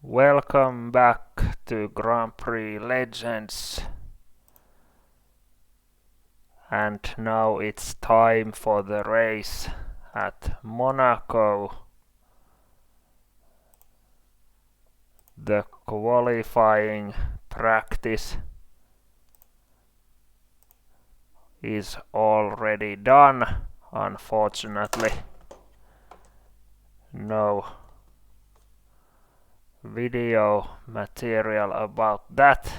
Welcome back to Grand Prix Legends, and now it's time for the race at Monaco. The qualifying practice is already done. Unfortunately, no video material about that.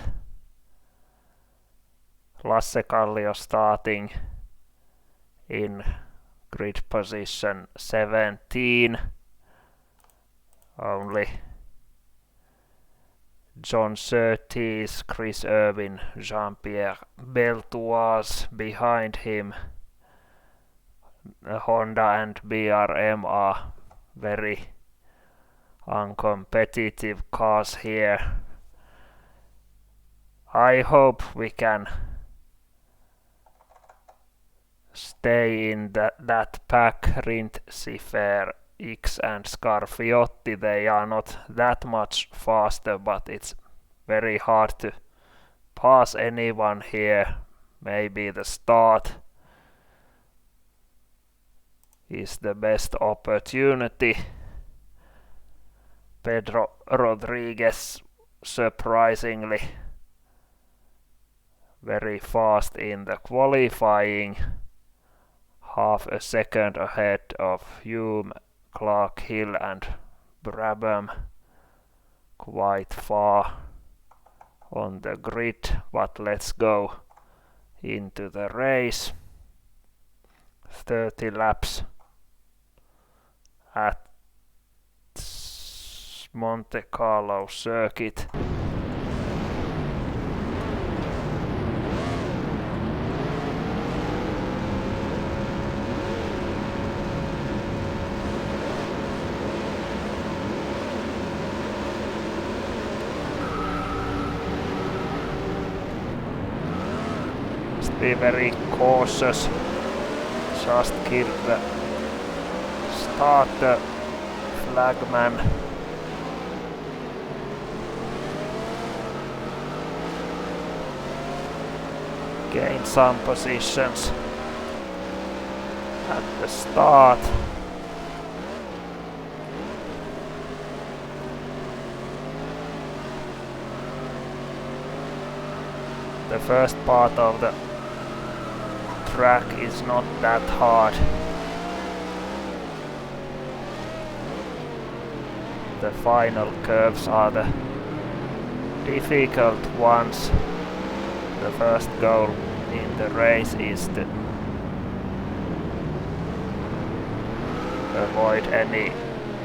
Lasse Kallio starting in grid position 17. Only John Surtees, Chris Irwin, Jean-Pierre Beltoise behind him. Honda and BRM are very uncompetitive cars here. I hope we can stay in that pack. Rindt, Siffer, X and Scarfiotti, they are not that much faster, but it's very hard to pass anyone here. Maybe the start is the best opportunity. Pedro Rodriguez surprisingly very fast in the qualifying, half a second ahead of Hume, Clark, Hill and Brabham, quite far on the grid, but let's go into the race. 30 laps at Monte Carlo circuit. Must be very cautious. Just give the starter flagman gain some positions at the start. The first part of the track is not that hard. The final curves are the difficult ones. The first goal in the race is to avoid any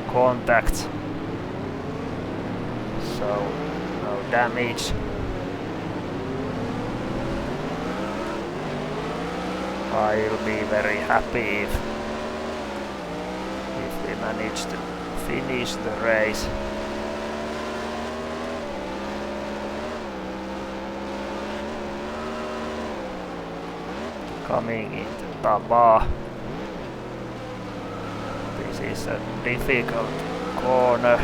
contact, so no damage. I'll be very happy if we manage to finish the race. Coming into Taba. This is a difficult corner,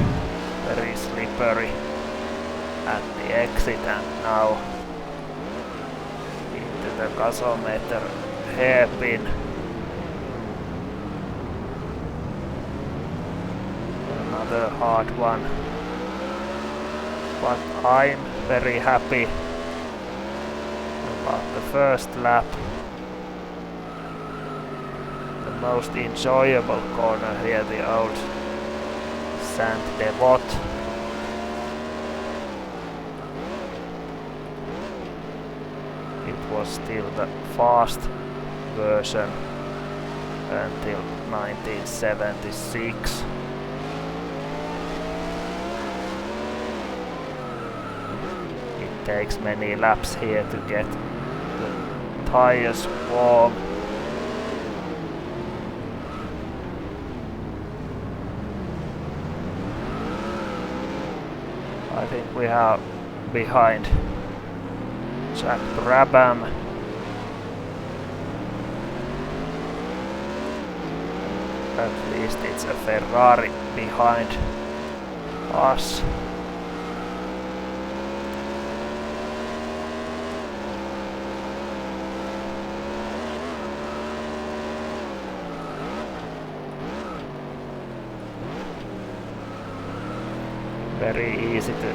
very slippery at the exit, and now into the gasometer hairpin. Another hard one, but I'm very happy about the first lap. The most enjoyable corner here, the old Saint Devot. It was still the fast version until 1976. It takes many laps here to get the tires warm. I think we are behind Jack Brabham. At least it's a Ferrari behind us. very easy to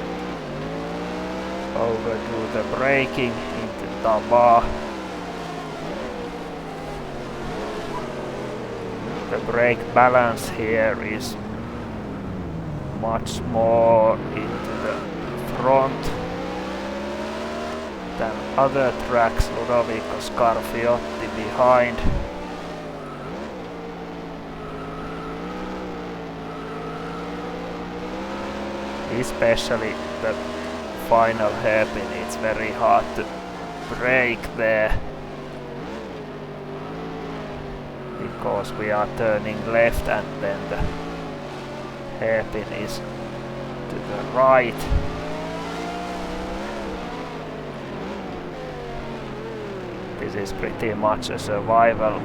overdo the braking into the bar. The brake balance here is much more into the front than other tracks. Ludovico Scarfiotti behind. Especially the final hairpin, it's very hard to brake there because we are turning left and then the hairpin is to the right. This is pretty much a survival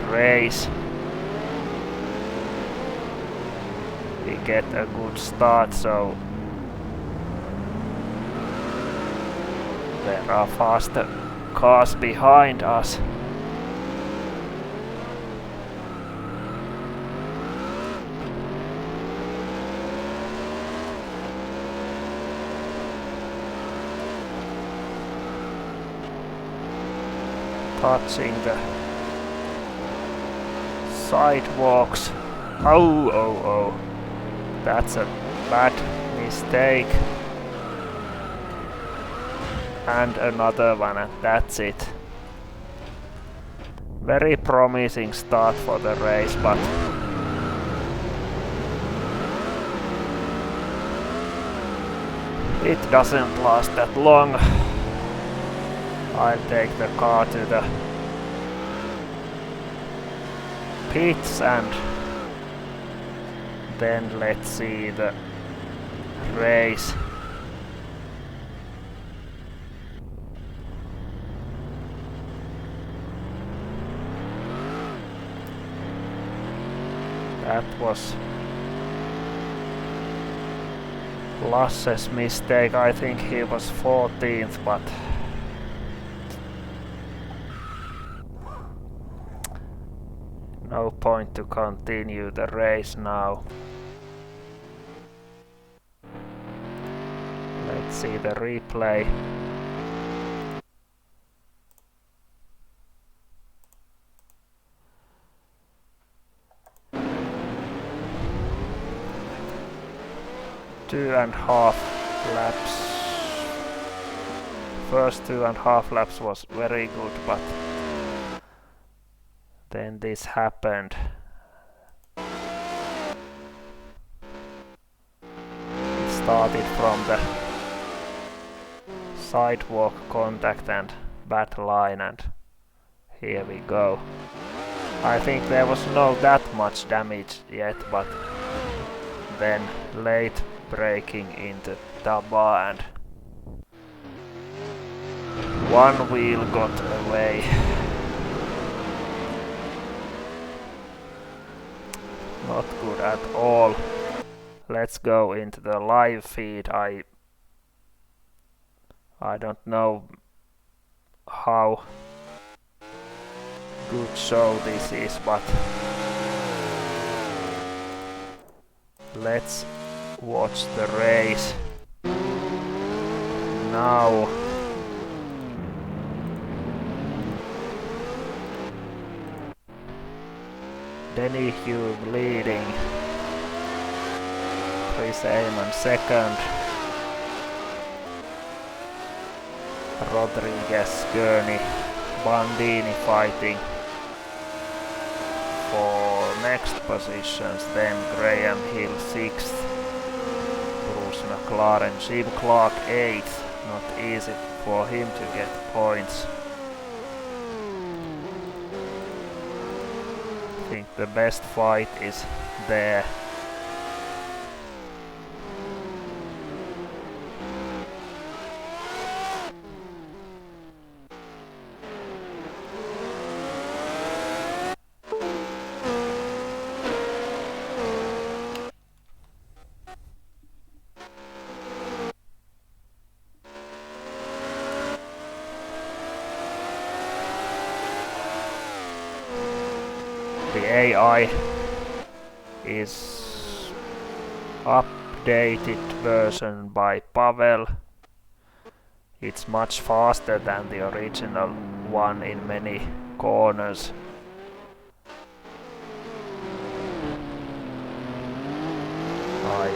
race. We get a good start, so there are faster cars behind us. Touching the sidewalks. Oh. That's a bad mistake. And another one, and that's it. Very promising start for the race, but it doesn't last that long. I'll take the car to the pits and then let's see the race. That was Lasse's mistake. I think he was 14th, but no point to continue the race now. Let's see the replay. Two and a half laps. First 2.5 laps was very good, but then this happened. It started from the sidewalk contact and bad line, and here we go. I think there was no that much damage yet, but then late braking into Taba and one wheel got away. Not good at all. Let's go into the live feed. I don't know how good show this is, but let's watch the race now. Denny Hume leading, Chris Amon second, Rodriguez, Gurney, Bandini fighting for next positions, then Graham Hill 6th, Bruce McLaren, Jim Clark 8th, not easy for him to get points. I think the best fight is there. The AI is up updated version by Pavel. It's much faster than the original one in many corners. I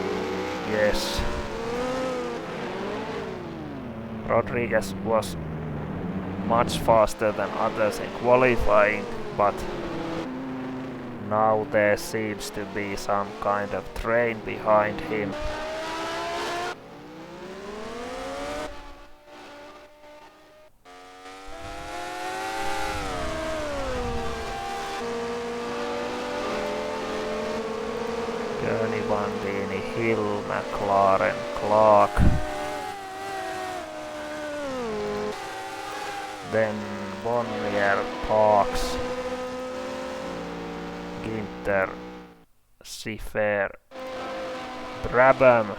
guess Rodriguez was much faster than others in qualifying, but now there seems to be some kind of train behind him. Gurney, Bandini, Hill, McLaren, Clark. Then Bonnier, Parks, Ginter, Siffer, Brabham,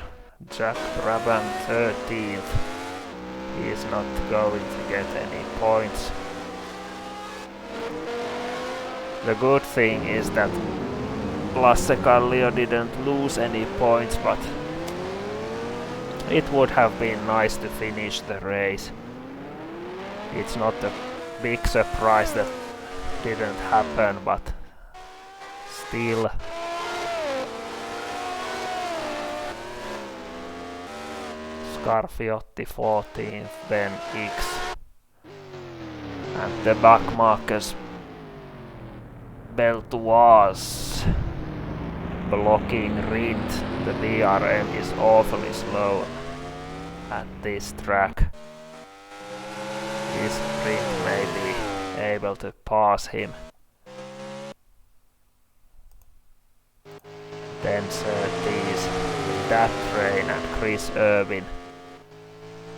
Jack Brabham 13th. He is not going to get any points. The good thing is that Lasse Kallio didn't lose any points, but it would have been nice to finish the race. It's not a big surprise that didn't happen, but still. Scarfiotti 14th, then X. And the backmarkers Beltoise blocking Rindt. The BRM is awfully slow at this track. His Rindt may be able to pass him. Then Surtees with that train and Chris Irwin,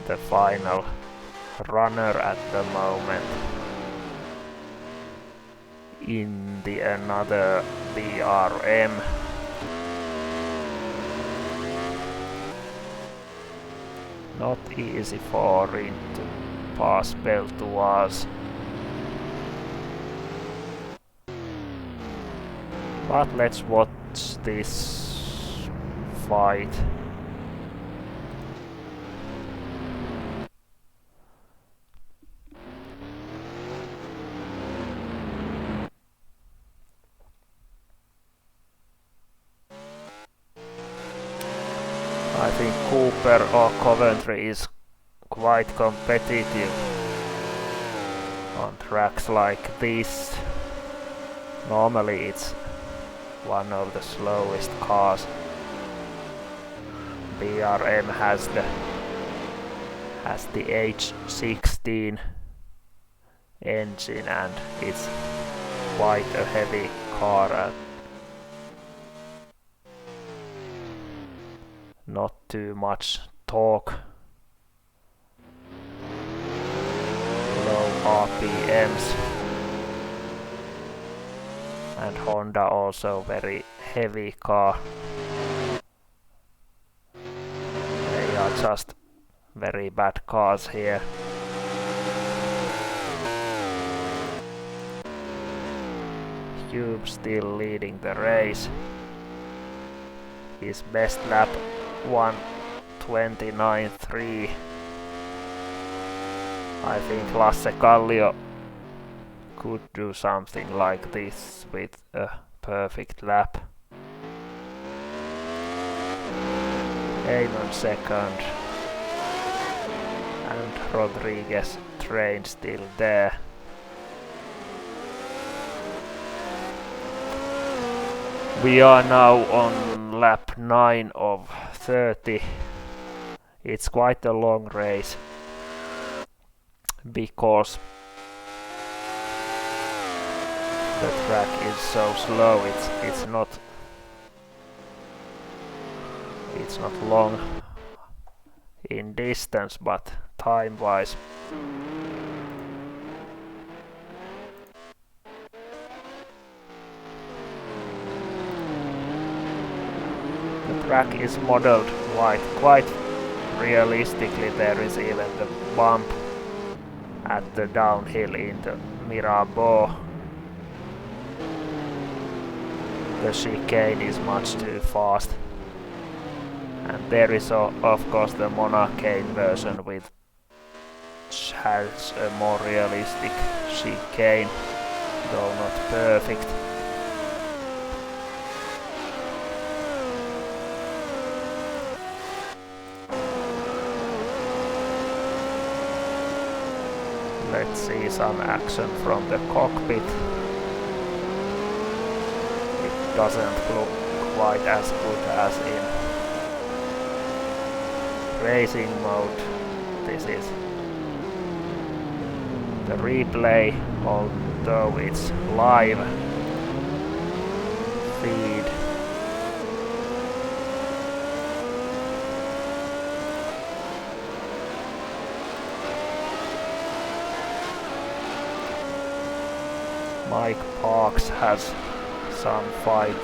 the final runner at the moment. In the another BRM. Not easy for Rindt to pass Beltoise. But let's watch this fight. I think Cooper or Coventry is quite competitive on tracks like this. Normally it's one of the slowest cars. BRM has the H16 engine and it's quite a heavy car. Not too much torque. Low RPMs. And Honda also very heavy car. They are just very bad cars here. Cube still leading the race. His best lap 1:29.3. I think Lasse Kallio could do something like this with a perfect lap. Eamon second. And Rodriguez train still there. We are now on lap 9 of 30. It's quite a long race because the track is so slow. It's not long in distance, but time-wise. The track is modeled quite realistically. There is even the bump at the downhill into Mirabeau. The chicane is much too fast. And there is of course the Monaco version which has a more realistic chicane, though not perfect. Let's see some action from the cockpit. It doesn't look quite as good as in racing mode. This is the replay, although it's live feed. Mike Parks has some fight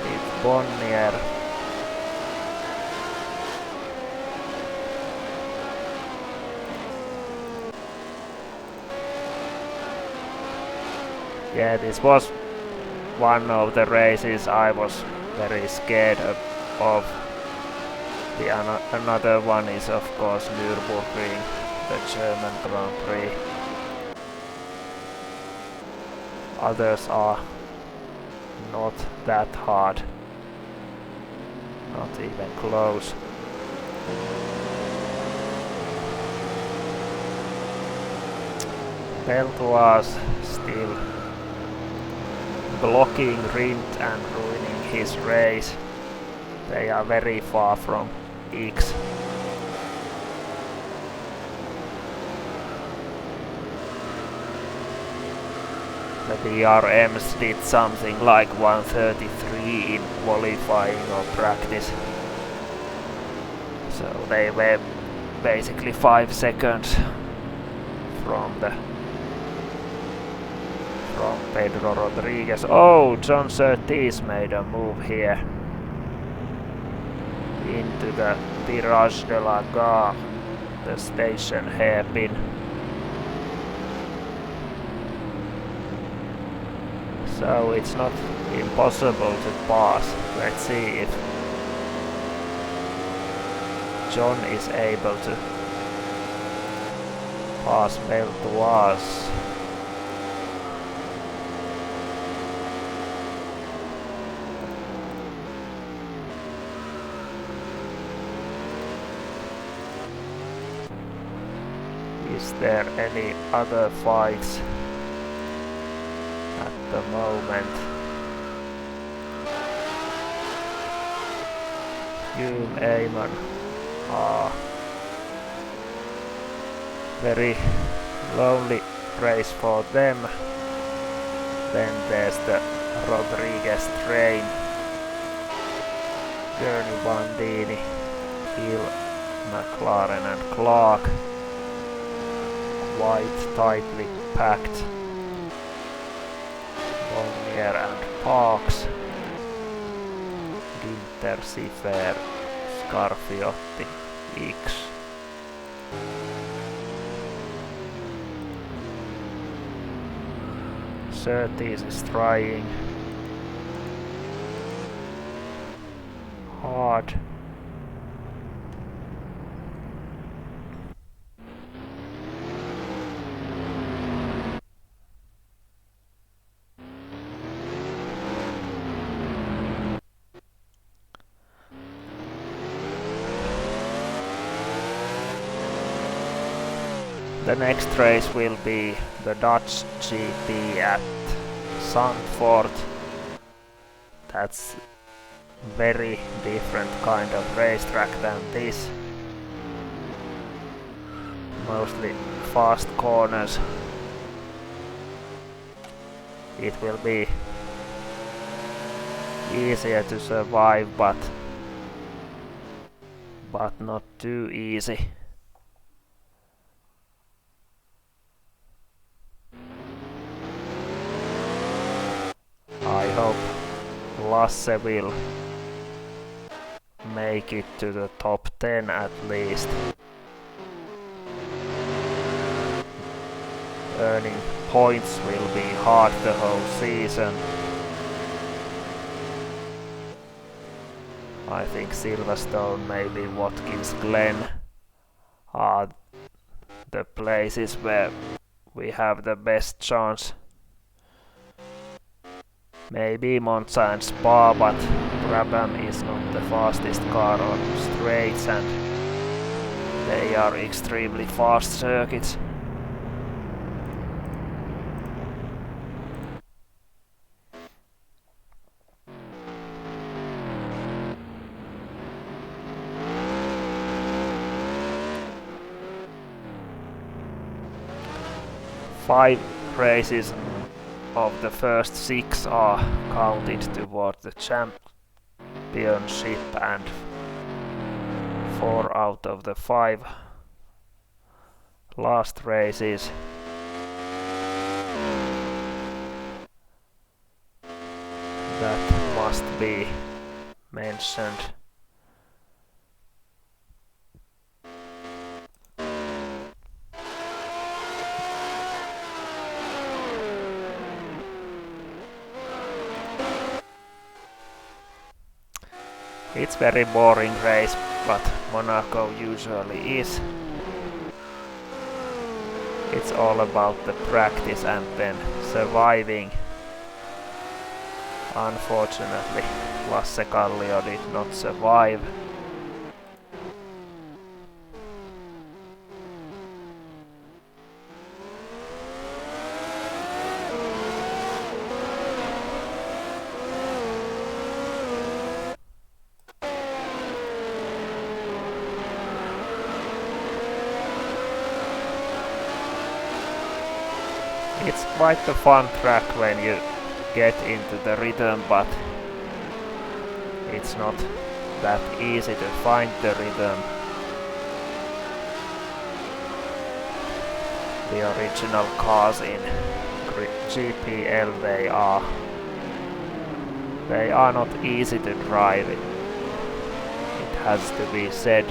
with Bonnier. Yeah, this was one of the races I was very scared of. Another one is of course Nürburgring, the German Grand Prix. Others are not that hard, not even close. Beltoise still blocking Rindt and ruining his race. They are very far from X. The BRMs did something like 1:33 in qualifying or practice. So they were basically 5 seconds from Pedro Rodriguez. Oh, John Surtees made a move here into the Virage de la Gare, the station hairpin. So it's not impossible to pass. Let's see if John is able to pass Beltoise. Is there any other fights at the moment? Hume, Eamon are very lonely race for them. Then there's the Rodriguez train, Gurney, Bandini, Hill, McLaren and Clark. Quite tightly packed. Bonnier and Parks, Ginter, Siffer, Scarfiotti, X. Surtees is trying hard. The next race will be the Dutch GP at Zandvoort. That's very different kind of racetrack than this. Mostly fast corners. It will be easier to survive, but not too easy. I hope Lasse will make it to the top 10 at least. Earning points will be hard the whole season. I think Silverstone, maybe Watkins Glen are the places where we have the best chance. Maybe Monza and Spa, but Brabham is not the fastest car on straights and they are extremely fast circuits. Five races of the first 6 are counted towards the championship and 4 out of the 5 last races that must be mentioned. It's very boring race, but Monaco usually is. It's all about the practice and then surviving. Unfortunately, Lasse Kallio did not survive. It's quite a fun track when you get into the rhythm, but it's not that easy to find the rhythm. The original cars in GPL, they are not easy to drive. It has to be said.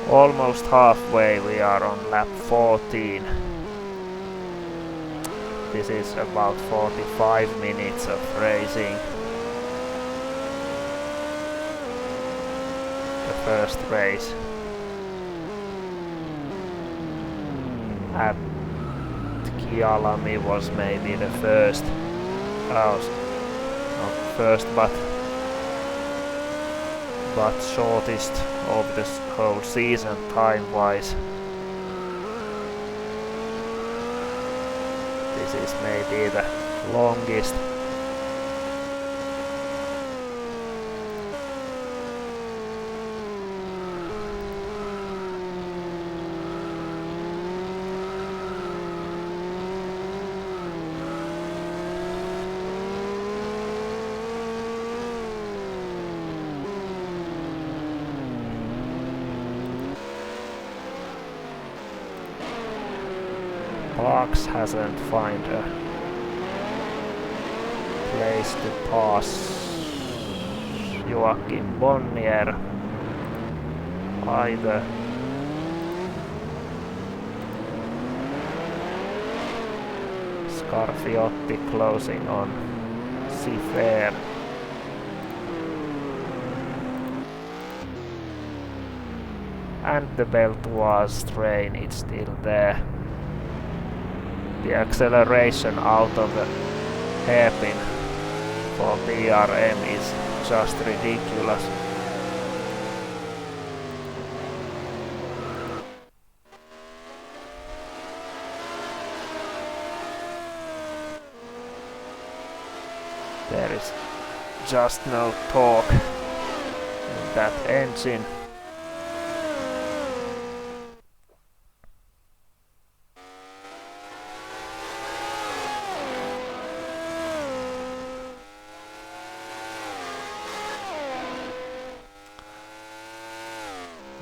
Almost halfway, we are on lap 14. This is about 45 minutes of racing. The first race at Kyalami was maybe the first, not first, but shortest of the whole season time-wise. This is maybe the longest. Parks hasn't found a place to pass Joachim Bonnier either. Scarfiotti closing on Sifer. And the Beltoise strain is still there. The acceleration out of the hairpin for BRM is just ridiculous. There is just no torque in that engine.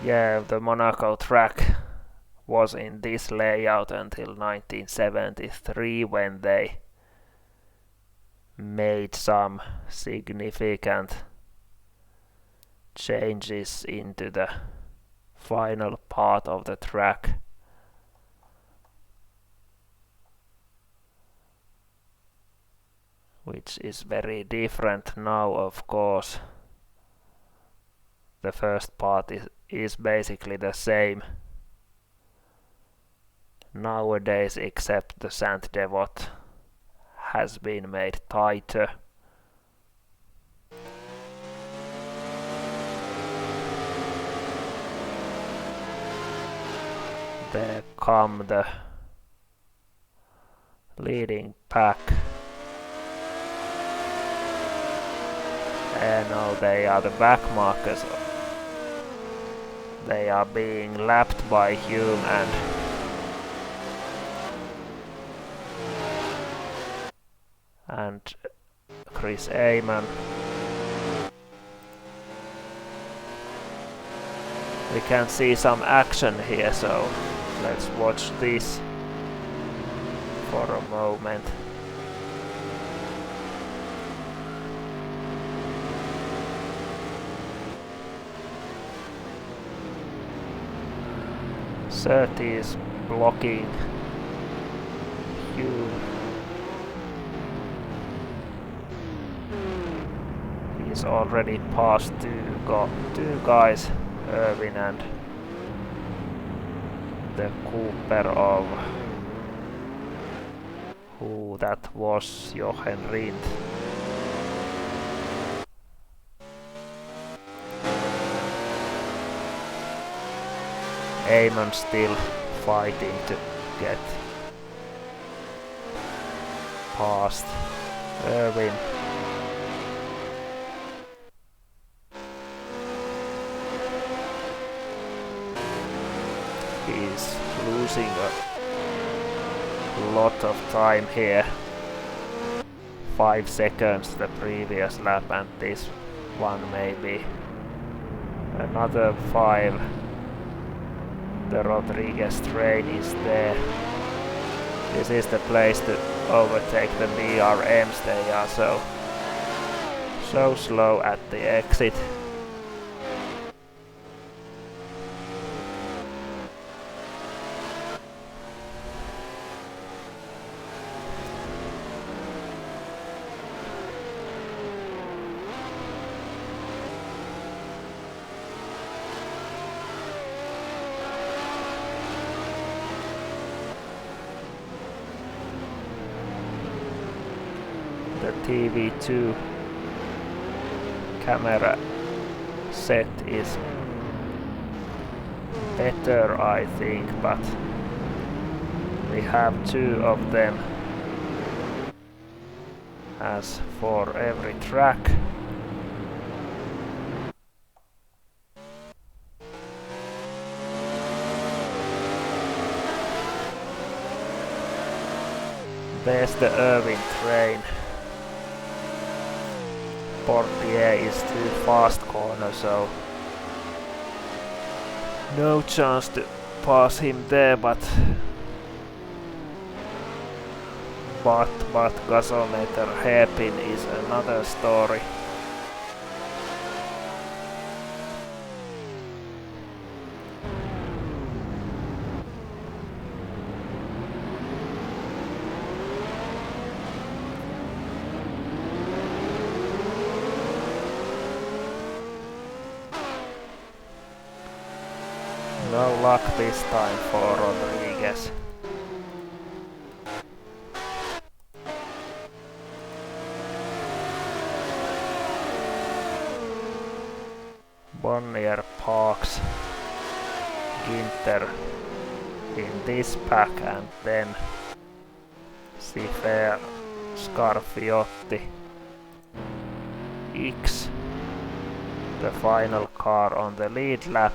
Yeah, the Monaco track was in this layout until 1973 when they made some significant changes into the final part of the track. Which is very different now, of course. The first part is basically the same nowadays, except the Saint Devote has been made tighter. There come the leading pack. And now they are the back markers. They are being lapped by Hume and Chris Amon. We can see some action here, so let's watch this for a moment. Surtees is blocking Hume. He's already passed two guys, Irvin and the Cooper of who that was, Jochen Rindt. Amon still fighting to get past Irvin. He's losing a lot of time here. 5 seconds the previous lap, and this one maybe another 5. The Rodriguez train is there. This is the place to overtake the BRMs. They are so slow at the exit. The TV2 camera set is better, I think, but we have 2 of them as for every track. There's the Irvin train. Portier is too fast corner, so no chance to pass him there, but gasometer hairpin is another story. No luck this time for Rodriguez. Bonnier parks Ginter in this pack, and then Sifer, Scarfiotti, X, the final car on the lead lap.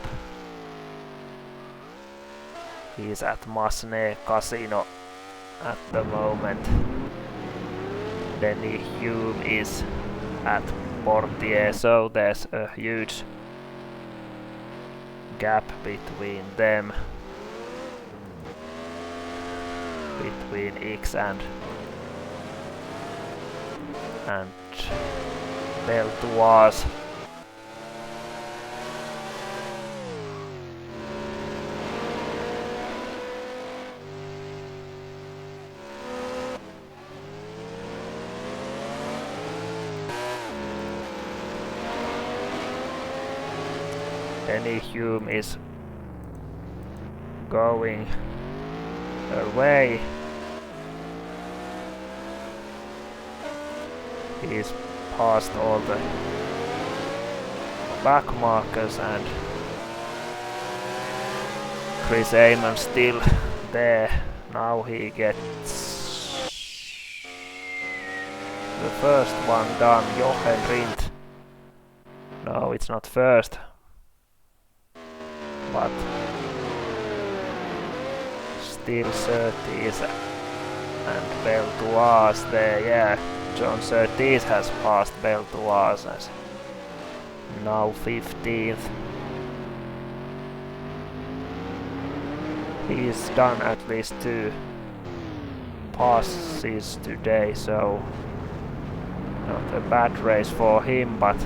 He's at Massenet Casino at the moment. Denny Hume is at Portier, so there's a huge gap between them, between X and Beltoise. Denny Hume is going away. He's past all the back markers and Chris Amon still there. Now he gets the first one done. Jochen Rindt. No, it's not first. But still Surtees and Beltoise there, yeah. John Surtees has passed Beltoise as now 15th. He's done at least 2 passes today, so not a bad race for him, but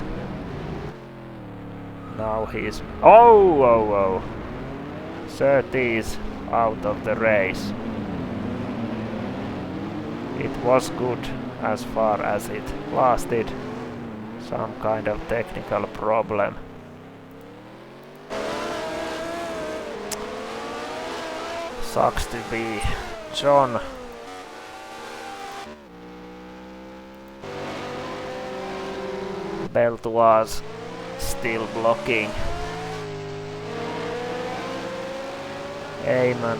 now he's... Oh! Surtees out of the race. It was good as far as it lasted. Some kind of technical problem. Sucks to be John. Beltoise still blocking. Amon.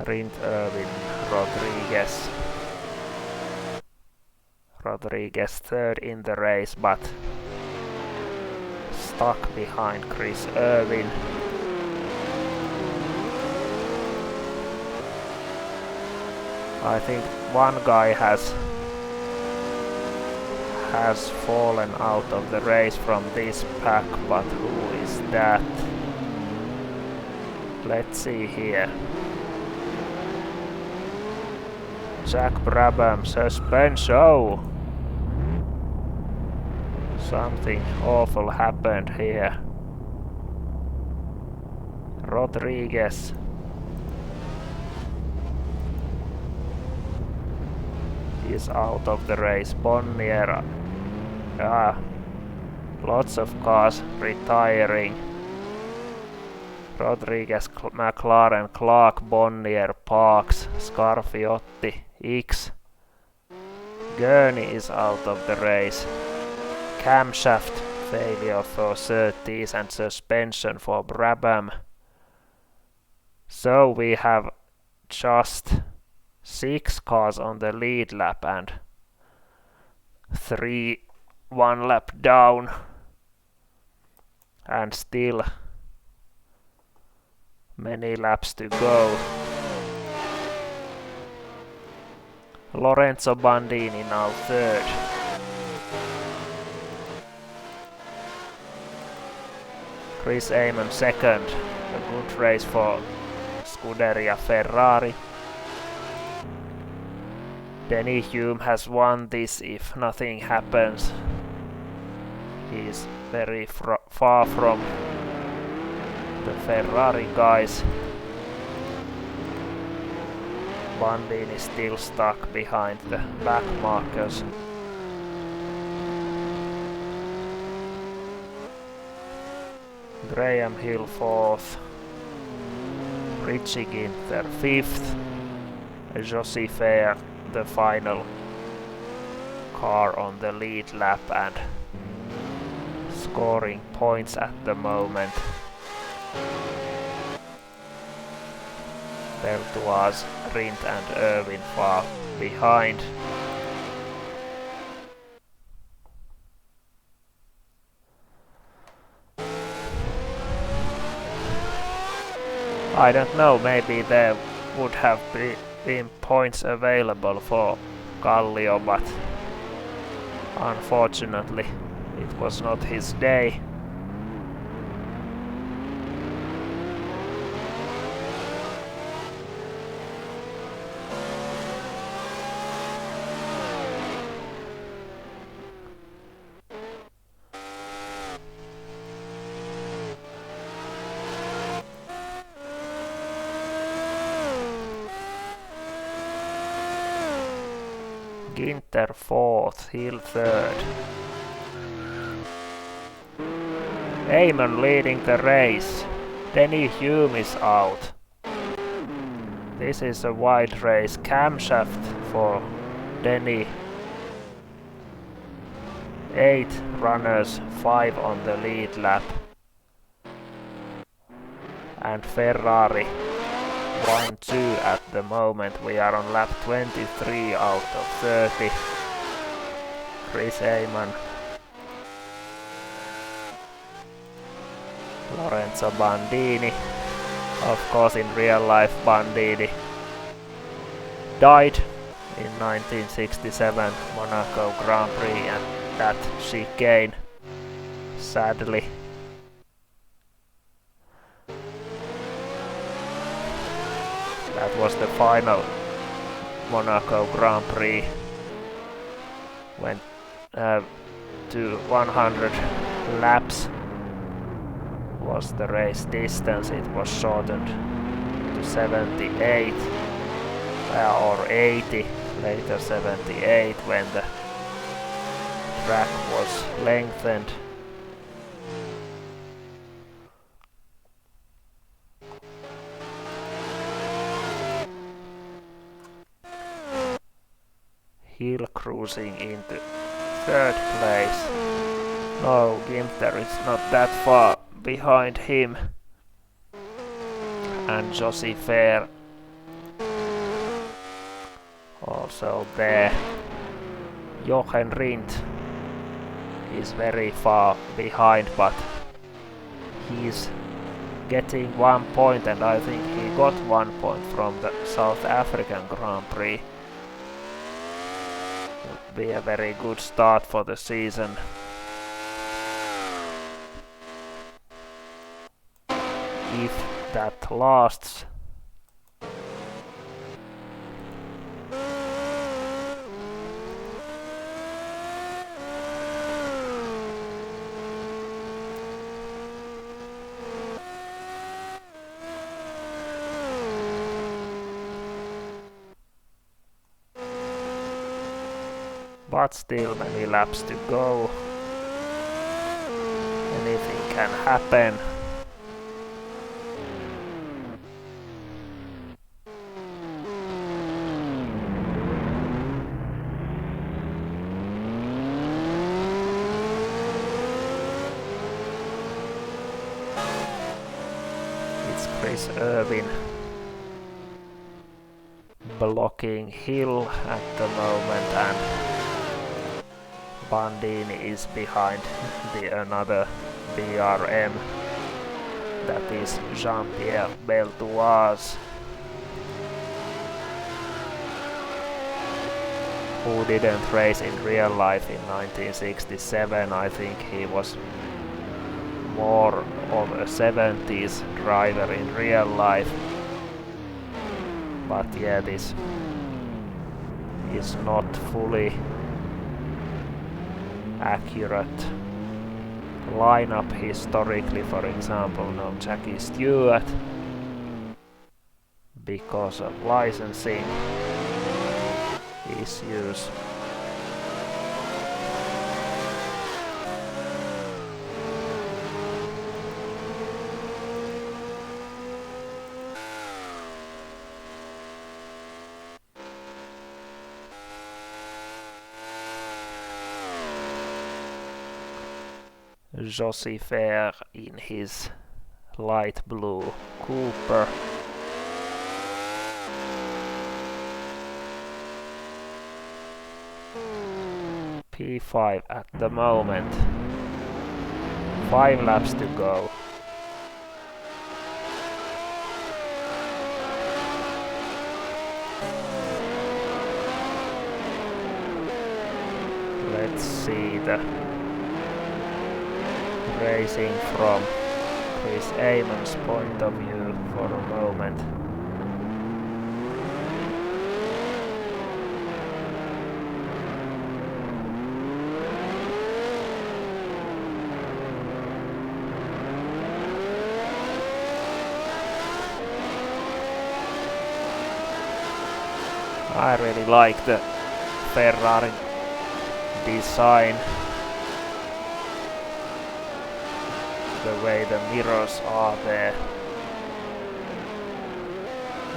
Rindt, Irwin, Rodriguez. Rodriguez third in the race, but stuck behind Chris Irwin. I think one guy has fallen out of the race from this pack, but who is that? Let's see here. Jack Brabham suspension. Oh! Something awful happened here. Rodriguez. Is out of the race. Bonnier. Lots of cars retiring. Rodriguez, McLaren, Clark, Bonnier, Parks, Scarfiotti, X. Gurney is out of the race. Camshaft failure for Surtees and suspension for Brabham. So we have just 6 cars on the lead lap and 3 1 lap down, and still many laps to go. Lorenzo Bandini now third. Chris Amon second. A good race for Scuderia Ferrari. Denny Hume has won this if nothing happens. He's very far from the Ferrari guys. Bandini is still stuck behind the back markers. Graham Hill 4th. Richie Ginther 5th. Josie Fair the final car on the lead lap and scoring points at the moment. Beltoise, Rindt and Irwin far behind. I don't know, maybe there would have been points available for Kallio, but unfortunately it was not his day. Ginter 4th, Hill 3rd. Eamon leading the race. Denny Hume is out. This is a wide race. Camshaft for Denny. 8 runners, 5 on the lead lap. And Ferrari 1-2 at the moment. We are on lap 23 out of 30. Chris Eamon. Lorenzo Bandini. Of course, in real life, Bandini died in 1967 Monaco Grand Prix, and that chicane, sadly. That was the final Monaco Grand Prix. Went to 100 laps was the race distance. It was shortened to 78 or 80, later 78 when the track was lengthened. Hill cruising into 3rd place. No, Günther is not that far behind him. And Josie Fair also there. Jochen Rindt is very far behind, but he's getting 1 point, and I think he got 1 point from the South African Grand Prix. Would be a very good start for the season. If that lasts. But still many laps to go. Anything can happen. It's Chris Irwin blocking Hill at the moment, and Bandini is behind the another BRM, that is Jean-Pierre Beltoise, who didn't race in real life in 1967. I think he was more of a 70s driver in real life. But yeah, this is not fully accurate lineup historically. For example, no Jackie Stewart because of licensing issues. Josie Fair in his light blue Cooper. P5 at the moment. 5 laps to go. Let's see the racing from Chris Amon's point of view for a moment. I really like the Ferrari design, the way the mirrors are there.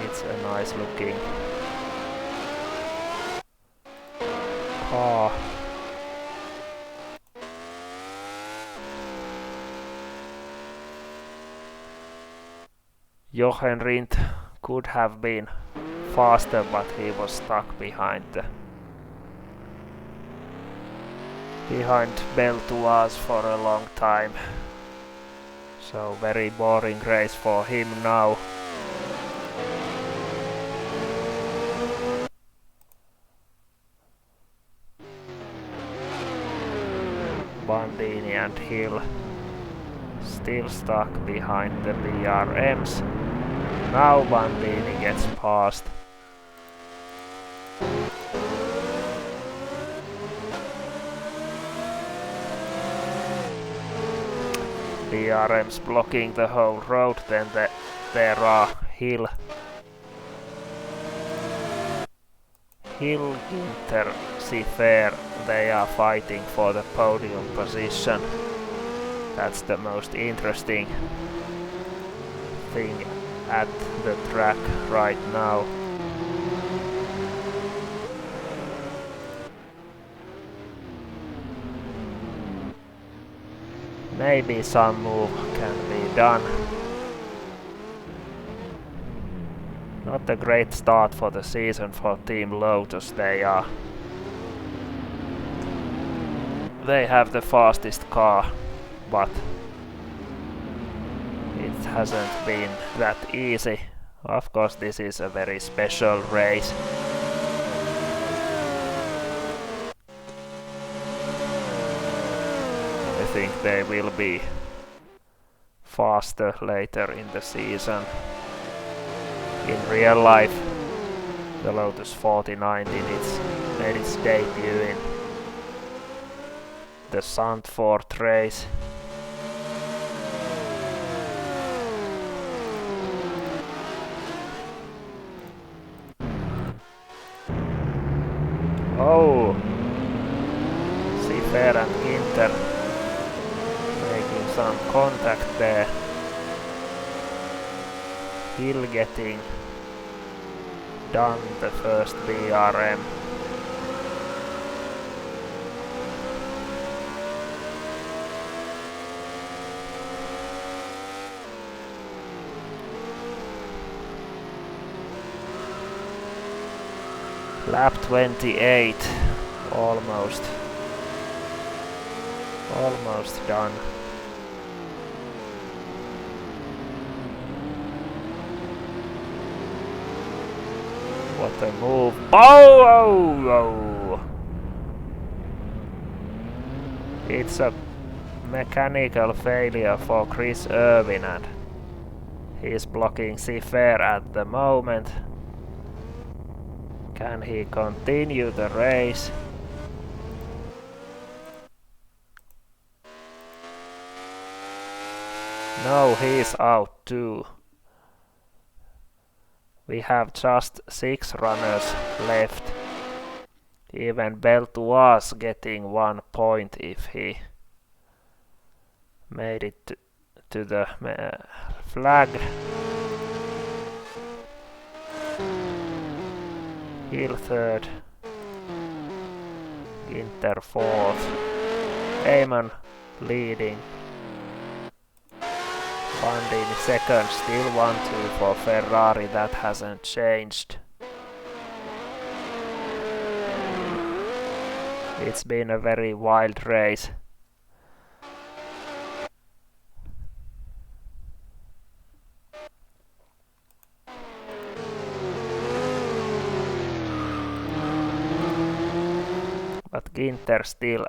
It's a nice looking car. Jochen Rindt could have been faster, but he was stuck behind Beltuaz for a long time. So very boring race for him now. Bandini and Hill still stuck behind the BRMs. Now Bandini gets past. BRMs blocking the whole road, then there are Hill, Ginter, Sifer. They are fighting for the podium position. That's the most interesting thing at the track right now. Maybe some move can be done. Not a great start for the season for Team Lotus. They have the fastest car, but it hasn't been that easy. Of course, this is a very special race. I think they will be faster later in the season. In real life, the Lotus 4090 made its debut in the Zandvoort race. Oh, Sifer and Ginter making some contact there. Hill getting done the first BRM. Lap 28, almost done. What a move! Oh! It's a mechanical failure for Chris Irwin, and he's blocking Sifer at the moment. Can he continue the race? No, he's out too. We have just 6 runners left. Even Beltuaz getting 1 point if he made it to the flag. Hill 3rd, Ginter 4th, Amon leading, Bandini 2nd, still 1-2 for Ferrari, that hasn't changed. It's been a very wild race. But Ginter still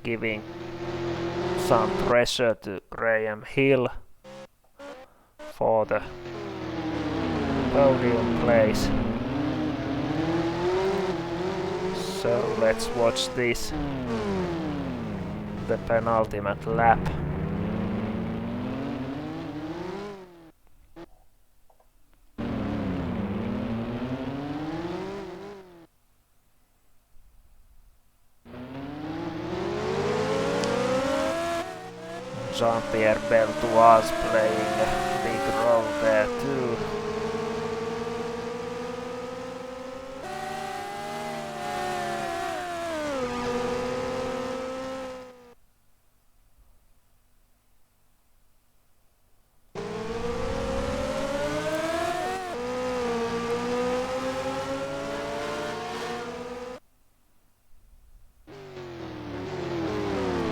giving some pressure to Graham Hill for the podium place. So let's watch this, the penultimate lap. Jean-Pierre Beltoise playing a big role there too.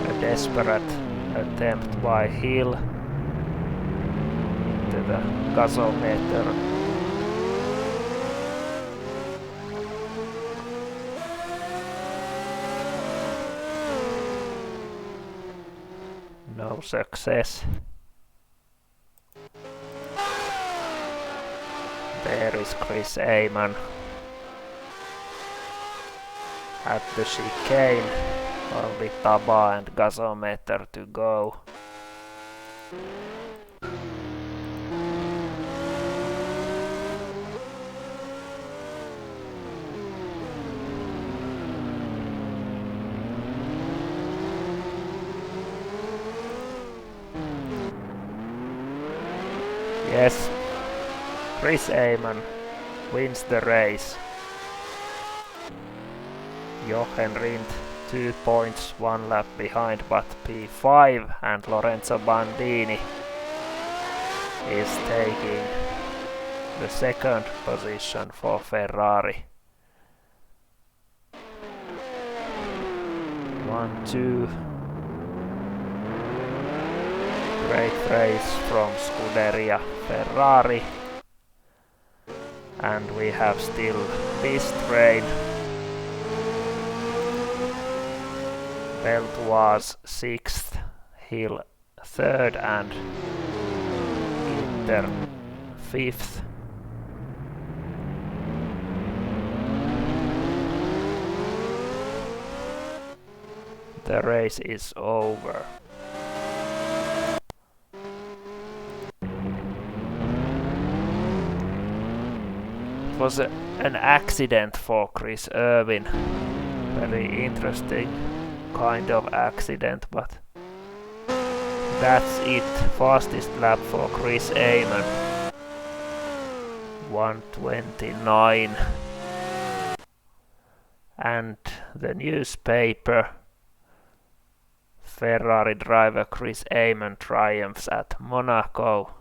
A desperate attempt by Hill into the gasometer. No success. There is Chris Amon at the chicane. Only Taba and gasometer to go. Yes, Chris Amon wins the race. Jochen Rindt 2 points, 1 lap behind, but P5, and Lorenzo Bandini is taking the second position for Ferrari. 1-2. Great race from Scuderia Ferrari. And we have still pist rain. Beltoise 6th, Hill 3rd, and Ginter 5th. The race is over. It was an accident for Chris Irwin. Very interesting kind of accident, but that's it. Fastest lap for Chris Amon, 1:29. And the newspaper, Ferrari driver Chris Amon triumphs at Monaco.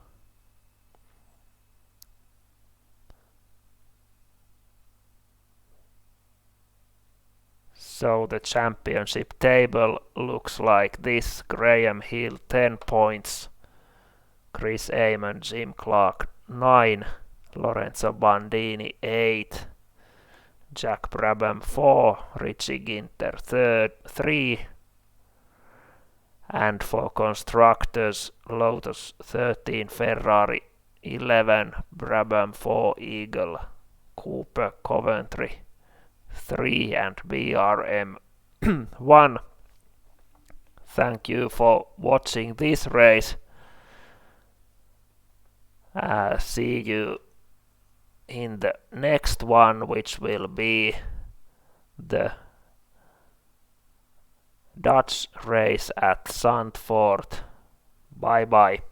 So the championship table looks like this. Graham Hill 10 points, Chris Amon, Jim Clark 9, Lorenzo Bandini 8, Jack Brabham 4, Richie Ginter 3, and for constructors, Lotus 13, Ferrari 11, Brabham 4, Eagle, Cooper, Coventry 3, and BRM 1. Thank you for watching this race. See you in the next one, which will be the Dutch race at Zandvoort. Bye bye.